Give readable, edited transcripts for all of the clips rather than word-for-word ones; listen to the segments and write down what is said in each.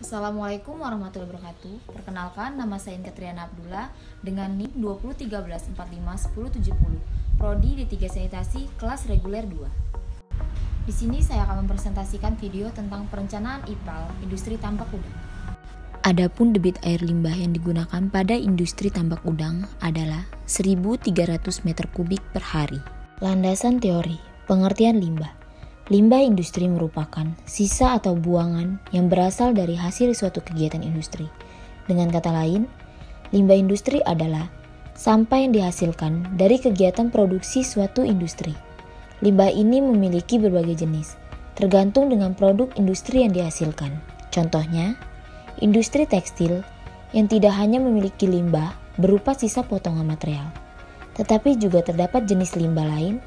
Assalamualaikum warahmatullahi wabarakatuh. Perkenalkan, nama saya Katriana Abdullah dengan NIM 2013451070, Prodi D3 Sanitasi kelas reguler 2. Di sini saya akan mempresentasikan video tentang perencanaan IPAL industri tambak udang. Adapun debit air limbah yang digunakan pada industri tambak udang adalah 1.300 meter kubik per hari. Landasan teori, pengertian limbah. Limbah industri merupakan sisa atau buangan yang berasal dari hasil suatu kegiatan industri. Dengan kata lain, limbah industri adalah sampah yang dihasilkan dari kegiatan produksi suatu industri. Limbah ini memiliki berbagai jenis, tergantung dengan produk industri yang dihasilkan. Contohnya, industri tekstil yang tidak hanya memiliki limbah berupa sisa potongan material, tetapi juga terdapat jenis limbah lain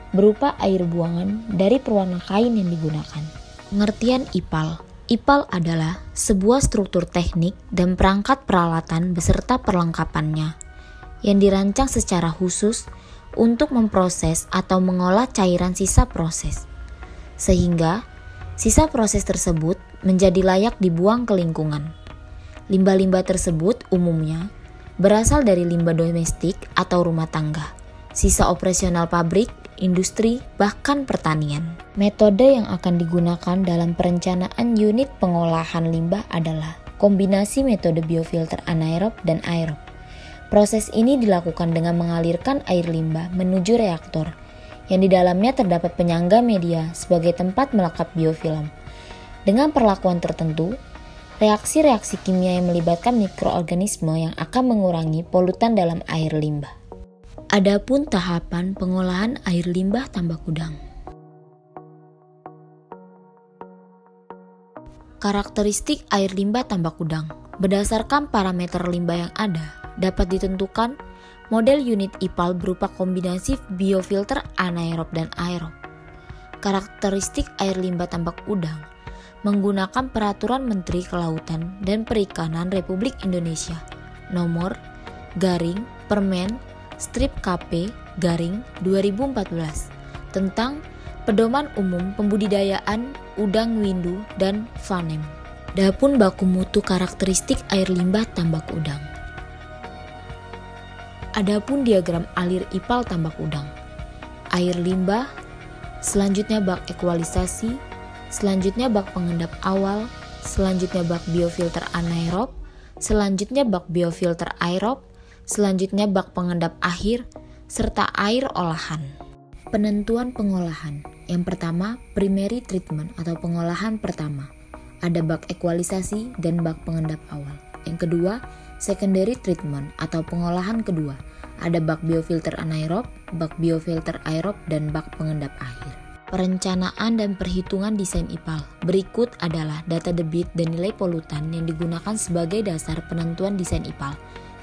berupa air buangan dari pewarna kain yang digunakan. Pengertian IPAL. IPAL adalah sebuah struktur teknik dan perangkat peralatan beserta perlengkapannya yang dirancang secara khusus untuk memproses atau mengolah cairan sisa proses, sehingga sisa proses tersebut menjadi layak dibuang ke lingkungan. Limbah-limbah tersebut umumnya berasal dari limbah domestik atau rumah tangga, sisa operasional pabrik, industri, bahkan pertanian. Metode yang akan digunakan dalam perencanaan unit pengolahan limbah adalah kombinasi metode biofilter anaerob dan aerob. Proses ini dilakukan dengan mengalirkan air limbah menuju reaktor, yang di dalamnya terdapat penyangga media sebagai tempat melekat biofilm. Dengan perlakuan tertentu, reaksi-reaksi kimia yang melibatkan mikroorganisme yang akan mengurangi polutan dalam air limbah. Adapun tahapan pengolahan air limbah tambak udang. Karakteristik air limbah tambak udang. Berdasarkan parameter limbah yang ada, dapat ditentukan model unit IPAL berupa kombinasi biofilter anaerob dan aerob. Karakteristik air limbah tambak udang menggunakan Peraturan Menteri Kelautan dan Perikanan Republik Indonesia Nomor Permen Strip KP 2014 tentang Pedoman Umum Pembudidayaan Udang Windu dan Vanem. Adapun baku mutu karakteristik air limbah tambak udang. Adapun diagram alir IPAL tambak udang. Air limbah, selanjutnya bak ekualisasi, selanjutnya bak pengendap awal, selanjutnya bak biofilter anaerob, selanjutnya bak biofilter aerob, selanjutnya bak pengendap akhir, serta air olahan. Penentuan pengolahan. Yang pertama, primary treatment atau pengolahan pertama. Ada bak ekualisasi dan bak pengendap awal. Yang kedua, secondary treatment atau pengolahan kedua. Ada bak biofilter anaerob, bak biofilter aerob, dan bak pengendap akhir. Perencanaan dan perhitungan desain IPAL. Berikut adalah data debit dan nilai polutan yang digunakan sebagai dasar penentuan desain IPAL.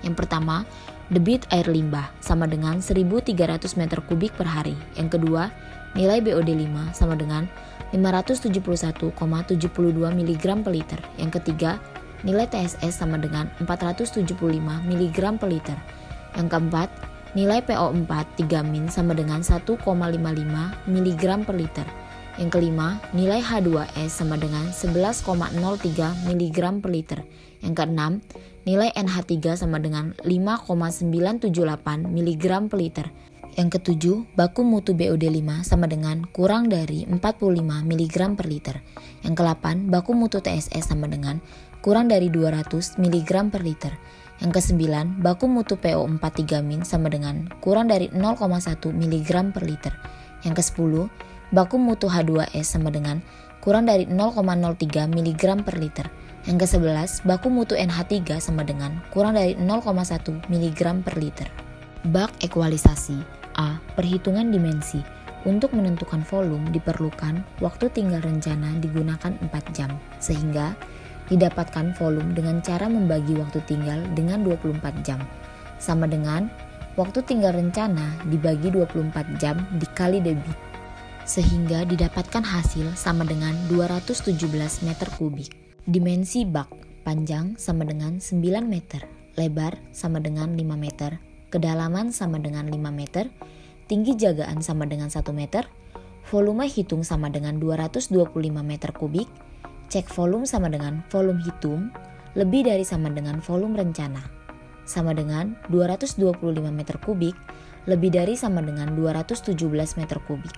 Yang pertama, debit air limbah sama dengan 1.300 meter kubik per hari. Yang kedua, nilai BOD5 sama dengan 571,72 mg per liter. Yang ketiga, nilai TSS sama dengan 475 mg per liter. Yang keempat, nilai PO4 3- sama dengan 1,55 mg per liter. Yang kelima, nilai H2S sama dengan 11,03 mg per liter. Yang keenam, nilai NH3 sama dengan 5,978 mg per liter. Yang ketujuh, baku mutu BOD5 sama dengan kurang dari 45 mg per liter. Yang kelapan, baku mutu TSS sama dengan kurang dari 200 mg per liter. Yang kesembilan, baku mutu PO4 3- sama dengan kurang dari 0,1 mg per liter. Yang kesepuluh, baku mutu H2S sama dengan kurang dari 0,03 mg per liter. Yang ke-11, baku mutu NH3 sama dengan kurang dari 0,1 mg per liter. Bak ekualisasi. A. Perhitungan dimensi. Untuk menentukan volume diperlukan waktu tinggal rencana digunakan 4 jam, sehingga didapatkan volume dengan cara membagi waktu tinggal dengan 24 jam, sama dengan waktu tinggal rencana dibagi 24 jam dikali debit, sehingga didapatkan hasil sama dengan 217 meter kubik. Dimensi bak, panjang sama dengan 9 meter, lebar sama dengan 5 meter, kedalaman sama dengan 5 meter, tinggi jagaan sama dengan 1 meter, volume hitung sama dengan 225 meter kubik, Cek volume sama dengan volume hitung lebih dari sama dengan volume rencana. Sama dengan 225 meter kubik lebih dari sama dengan 217 meter kubik.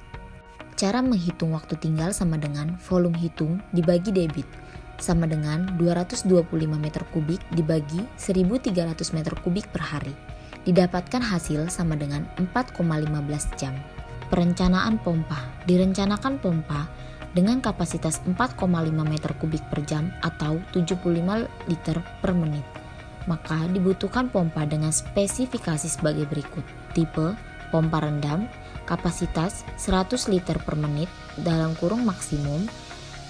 Cara menghitung waktu tinggal sama dengan volume hitung dibagi debit sama dengan 225 meter kubik dibagi 1300 meter kubik per hari. Didapatkan hasil sama dengan 4,15 jam. Perencanaan pompa. Direncanakan pompa dengan kapasitas 4,5 meter kubik per jam atau 75 liter per menit. Maka dibutuhkan pompa dengan spesifikasi sebagai berikut. Tipe pompa rendam, kapasitas 100 liter per menit dalam kurung maksimum,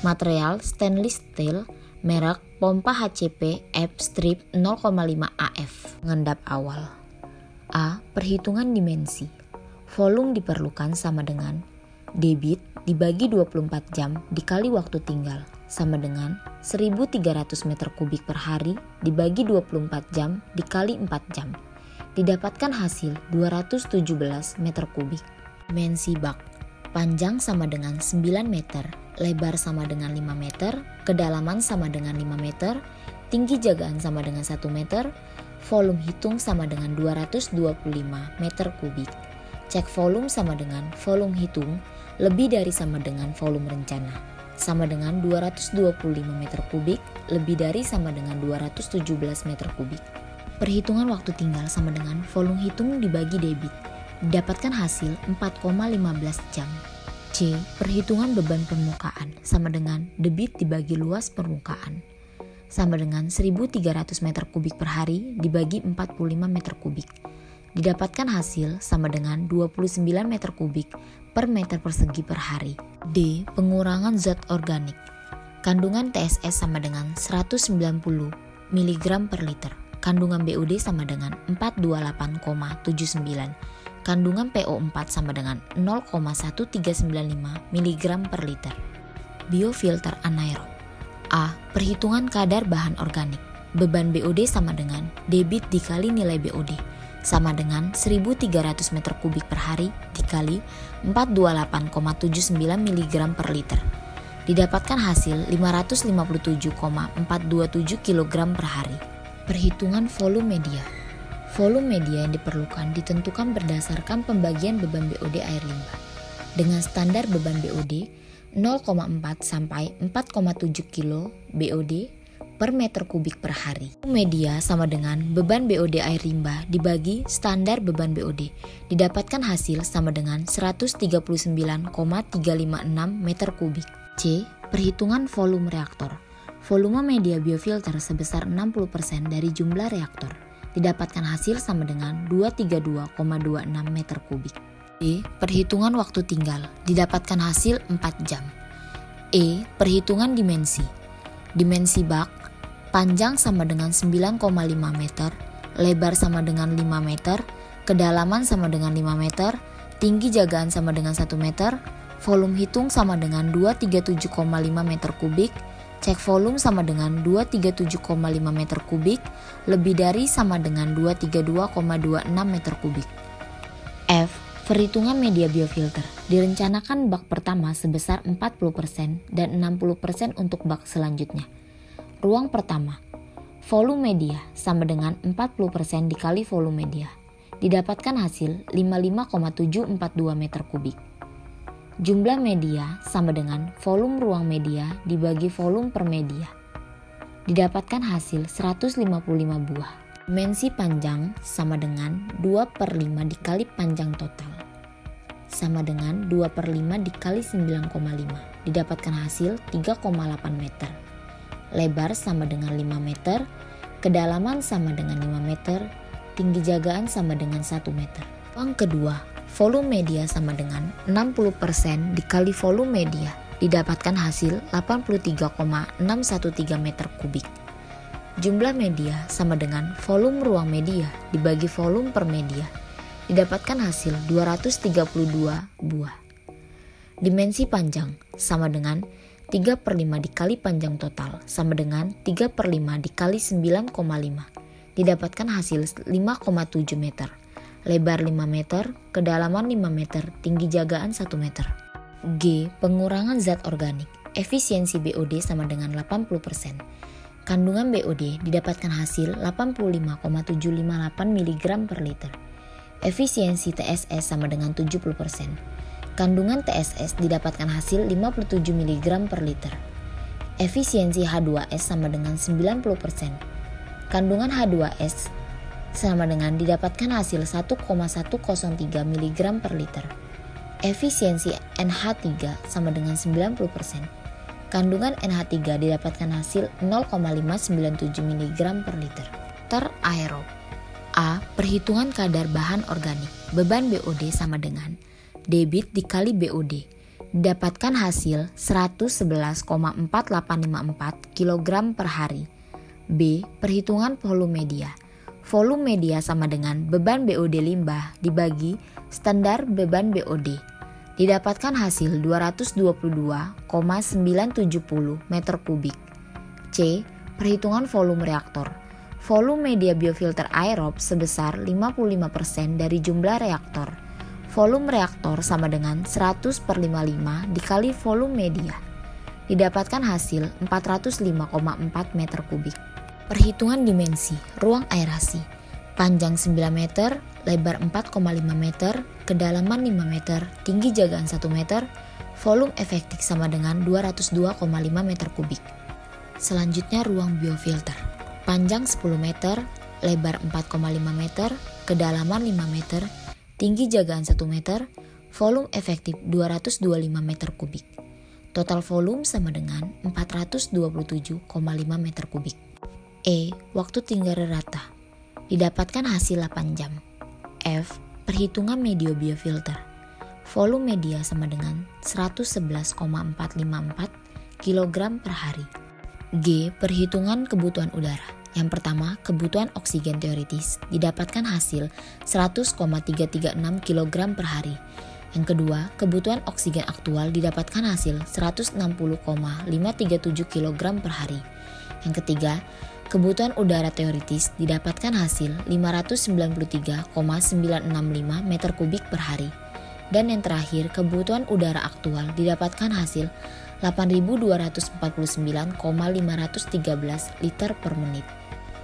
material stainless steel, merek pompa HCP F-strip 0,5 AF. Pengendap awal. A. Perhitungan dimensi. Volume diperlukan sama dengan debit dibagi 24 jam dikali waktu tinggal sama dengan 1300 meter kubik per hari dibagi 24 jam dikali 4 jam. Didapatkan hasil 217 meter kubik. Dimensi bak. Panjang sama dengan 9 meter, lebar sama dengan 5 meter, kedalaman sama dengan 5 meter, tinggi jagaan sama dengan 1 meter, volume hitung sama dengan 225 meter kubik. Cek volume sama dengan volume hitung lebih dari sama dengan volume rencana. Sama dengan 225 meter kubik lebih dari sama dengan 217 meter kubik. Perhitungan waktu tinggal sama dengan volume hitung dibagi debit. Didapatkan hasil 4,15 jam. C. Perhitungan beban permukaan sama dengan debit dibagi luas permukaan. Sama dengan 1300 meter kubik per hari dibagi 45 meter kubik. Didapatkan hasil sama dengan 29 meter kubik per meter persegi per hari. D. Pengurangan zat organik. Kandungan TSS sama dengan 190 mg per liter. Kandungan BOD sama dengan 428,79. Kandungan PO4 sama dengan 0,1395 mg per liter. Biofilter anaerob. A. Perhitungan kadar bahan organik. Beban BOD sama dengan debit dikali nilai BOD sama dengan 1300 meter kubik per hari dikali 428,79 mg per liter. Didapatkan hasil 557,427 kg per hari. Perhitungan volume media. Volume media yang diperlukan ditentukan berdasarkan pembagian beban BOD air limbah. Dengan standar beban BOD 0,4 sampai 4,7 kg BOD per meter kubik per hari. Media sama dengan beban BOD air limbah dibagi standar beban BOD. Didapatkan hasil sama dengan 139,356 meter kubik. C. Perhitungan volume reaktor. Volume media biofilter sebesar 60% dari jumlah reaktor. Didapatkan hasil sama dengan 232,26 meter kubik. D. Perhitungan waktu tinggal. Didapatkan hasil 4 jam. E. Perhitungan dimensi. Dimensi bak. Panjang sama dengan 9,5 meter, lebar sama dengan 5 meter, kedalaman sama dengan 5 meter, tinggi jagaan sama dengan 1 meter, volume hitung sama dengan 237,5 meter kubik, cek volume sama dengan 237,5 meter kubik, lebih dari sama dengan 232,26 meter kubik. F. Perhitungan media biofilter. Direncanakan bak pertama sebesar 40% dan 60% untuk bak selanjutnya. Ruang pertama, volume media sama dengan 40% dikali volume media. Didapatkan hasil 55,742 meter kubik. Jumlah media sama dengan volume ruang media dibagi volume per media. Didapatkan hasil 155 buah. Dimensi panjang sama dengan 2/5 dikali panjang total. Sama dengan 2/5 dikali 9,5. Didapatkan hasil 3,8 meter. Lebar sama dengan 5 meter, kedalaman sama dengan 5 meter, tinggi jagaan sama dengan 1 meter. Ruang kedua, volume media sama dengan 60% dikali volume media. Didapatkan hasil 83,613 meter kubik. Jumlah media sama dengan volume ruang media dibagi volume per media. Didapatkan hasil 232 buah. Dimensi panjang sama dengan 3/5 dikali panjang total sama dengan 3/5 dikali 9,5. Didapatkan hasil 5,7 meter. Lebar 5 meter, kedalaman 5 meter, tinggi jagaan 1 meter. G. Pengurangan zat organik. Efisiensi BOD sama dengan 80%. Kandungan BOD didapatkan hasil 85,758 mg per liter. Efisiensi TSS sama dengan 70%. Kandungan TSS didapatkan hasil 57 mg per liter. Efisiensi H2S sama dengan 90%. Kandungan H2S sama dengan didapatkan hasil 1,103 mg per liter. Efisiensi NH3 sama dengan 90%. Kandungan NH3 didapatkan hasil 0,597 mg per liter. Teraerob. A. Perhitungan kadar bahan organik. Beban BOD sama dengan debit dikali BOD. Didapatkan hasil 111,4854 kg per hari. B. Perhitungan volume media. Volume media sama dengan beban BOD limbah dibagi standar beban BOD. Didapatkan hasil 222,970 meter kubik. C. Perhitungan volume reaktor. Volume media biofilter aerob sebesar 55% dari jumlah reaktor. Volume reaktor sama dengan 100/55 dikali volume media. Didapatkan hasil 405,4 meter kubik. Perhitungan dimensi ruang aerasi. Panjang 9 meter, lebar 4,5 meter, kedalaman 5 meter, tinggi jagaan 1 meter, volume efektif sama dengan 202,5 meter kubik. Selanjutnya ruang biofilter. Panjang 10 meter, lebar 4,5 meter, kedalaman 5 meter, tinggi jagaan 1 meter, volume efektif 225 meter kubik. Total volume sama dengan 427,5 meter kubik. E. Waktu tinggal rata. Didapatkan hasil 8 jam. F. Perhitungan media biofilter. Volume media sama dengan 111,454 kg per hari. G. Perhitungan kebutuhan udara. Yang pertama, kebutuhan oksigen teoritis didapatkan hasil 100,336 kg per hari. Yang kedua, kebutuhan oksigen aktual didapatkan hasil 160,537 kg per hari. Yang ketiga, kebutuhan udara teoritis didapatkan hasil 593,965 meter kubik per hari. Dan yang terakhir, kebutuhan udara aktual didapatkan hasil 8.249,513 liter per menit.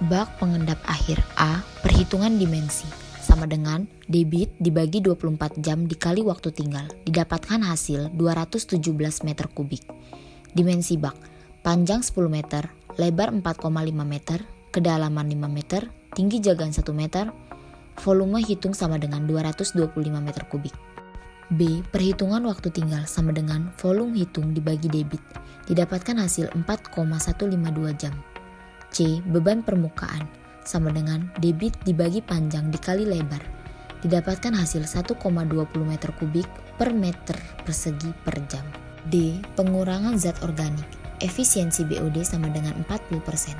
Bak pengendap akhir A. Perhitungan dimensi sama dengan debit dibagi 24 jam dikali waktu tinggal. Didapatkan hasil 217 meter kubik. Dimensi bak. Panjang 10 meter, lebar 4,5 meter, kedalaman 5 meter, tinggi jagaan 1 meter, volume hitung sama dengan 225 meter kubik. B. Perhitungan waktu tinggal sama dengan volume hitung dibagi debit. Didapatkan hasil 4,152 jam. C. Beban permukaan sama dengan debit dibagi panjang dikali lebar. Didapatkan hasil 1,20 meter kubik per meter persegi per jam. D. Pengurangan zat organik. Efisiensi BOD sama dengan 40%.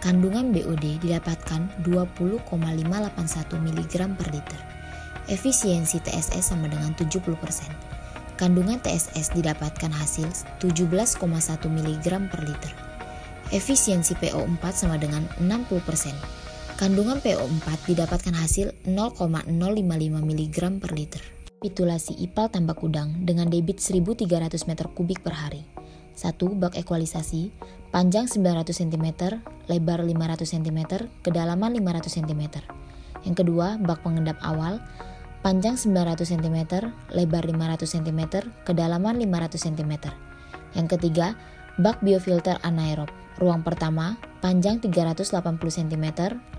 Kandungan BOD didapatkan 20,581 mg per liter. Efisiensi TSS sama dengan 70%. Kandungan TSS didapatkan hasil 17,1 mg per liter. Efisiensi PO4 sama dengan 60%. Kandungan PO4 didapatkan hasil 0,055 mg per liter. Kapitulasi IPAL tambak udang dengan debit 1.300 meter kubik per hari. 1. Bak ekualisasi, panjang 900 cm, lebar 500 cm, kedalaman 500 cm. Yang kedua, bak pengendap awal, panjang 900 cm, lebar 500 cm, kedalaman 500 cm. Yang ketiga, bak biofilter anaerob. Ruang pertama, panjang 380 cm,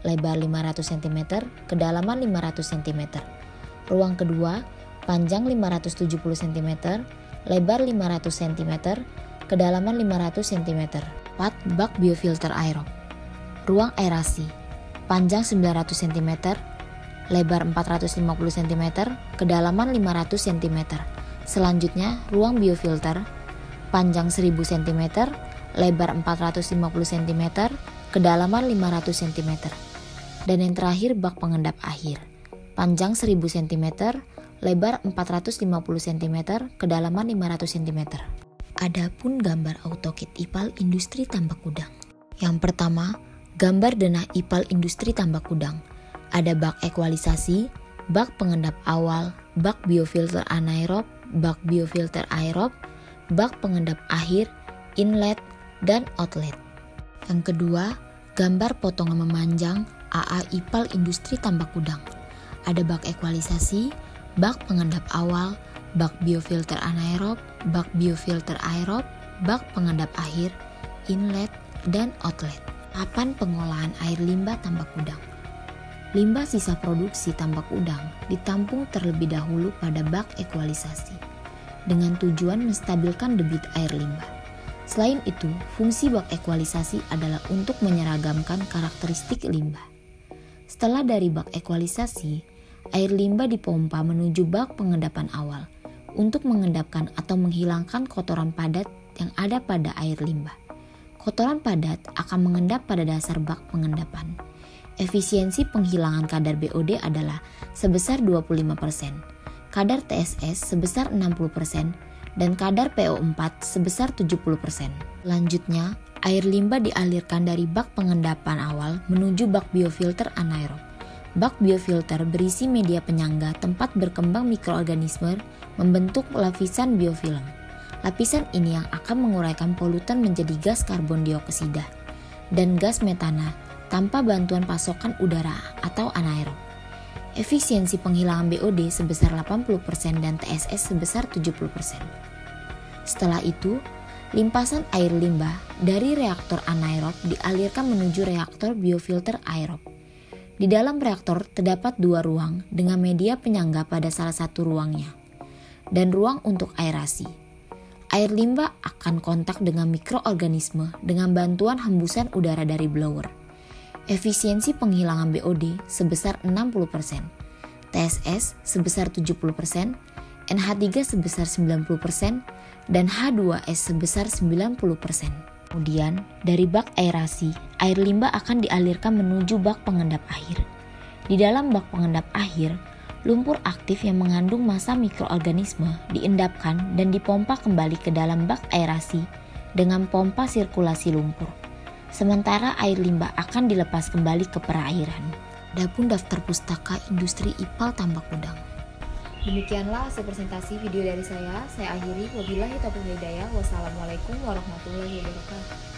lebar 500 cm, kedalaman 500 cm. Ruang kedua, panjang 570 cm, lebar 500 cm, kedalaman 500 cm. 4. Bak biofilter aerob. Ruang aerasi. Panjang 900 cm, lebar 450 cm, kedalaman 500 cm. Selanjutnya, ruang biofilter. Panjang 1000 cm, lebar 450 cm, kedalaman 500 cm. Dan yang terakhir, bak pengendap akhir. Panjang 1000 cm, lebar 450 cm, kedalaman 500 cm. Adapun gambar AutoCAD IPAL industri tambak udang. Yang pertama, gambar denah IPAL industri tambak udang. Ada bak ekualisasi, bak pengendap awal, bak biofilter anaerob, bak biofilter aerob, bak pengendap akhir, inlet, dan outlet. Yang kedua, gambar potongan memanjang AA IPAL industri tambak udang. Ada bak ekualisasi, bak pengendap awal, bak biofilter anaerob, bak biofilter aerob, bak pengendap akhir, inlet, dan outlet. Tahapan pengolahan air limbah tambak udang. Limbah sisa produksi tambak udang ditampung terlebih dahulu pada bak ekualisasi dengan tujuan menstabilkan debit air limbah. Selain itu, fungsi bak ekualisasi adalah untuk menyeragamkan karakteristik limbah. Setelah dari bak ekualisasi, air limbah dipompa menuju bak pengendapan awal untuk mengendapkan atau menghilangkan kotoran padat yang ada pada air limbah. Kotoran padat akan mengendap pada dasar bak pengendapan. Efisiensi penghilangan kadar BOD adalah sebesar 25%, kadar TSS sebesar 60%, dan kadar PO4 sebesar 70%. Selanjutnya, air limbah dialirkan dari bak pengendapan awal menuju bak biofilter anaerob. Bak biofilter berisi media penyangga tempat berkembang mikroorganisme membentuk lapisan biofilm. Lapisan ini yang akan menguraikan polutan menjadi gas karbon dioksida dan gas metana tanpa bantuan pasokan udara atau anaerob. Efisiensi penghilangan BOD sebesar 80% dan TSS sebesar 70%. Setelah itu, limpasan air limbah dari reaktor anaerob dialirkan menuju reaktor biofilter aerob. Di dalam reaktor terdapat 2 ruang dengan media penyangga pada salah satu ruangnya dan ruang untuk aerasi. Air limbah akan kontak dengan mikroorganisme dengan bantuan hembusan udara dari blower. Efisiensi penghilangan BOD sebesar 60%, TSS sebesar 70%, NH3 sebesar 90%, dan H2S sebesar 90%. Kemudian, dari bak aerasi, air limbah akan dialirkan menuju bak pengendap akhir. Di dalam bak pengendap akhir, lumpur aktif yang mengandung massa mikroorganisme diendapkan dan dipompa kembali ke dalam bak aerasi dengan pompa sirkulasi lumpur. Sementara air limbah akan dilepas kembali ke perairan. Adapun daftar pustaka industri IPAL tambak udang. Demikianlah hasil presentasi video dari saya. Saya akhiri. Wabillahi taufiq wal hidayah. Wassalamualaikum warahmatullahi wabarakatuh.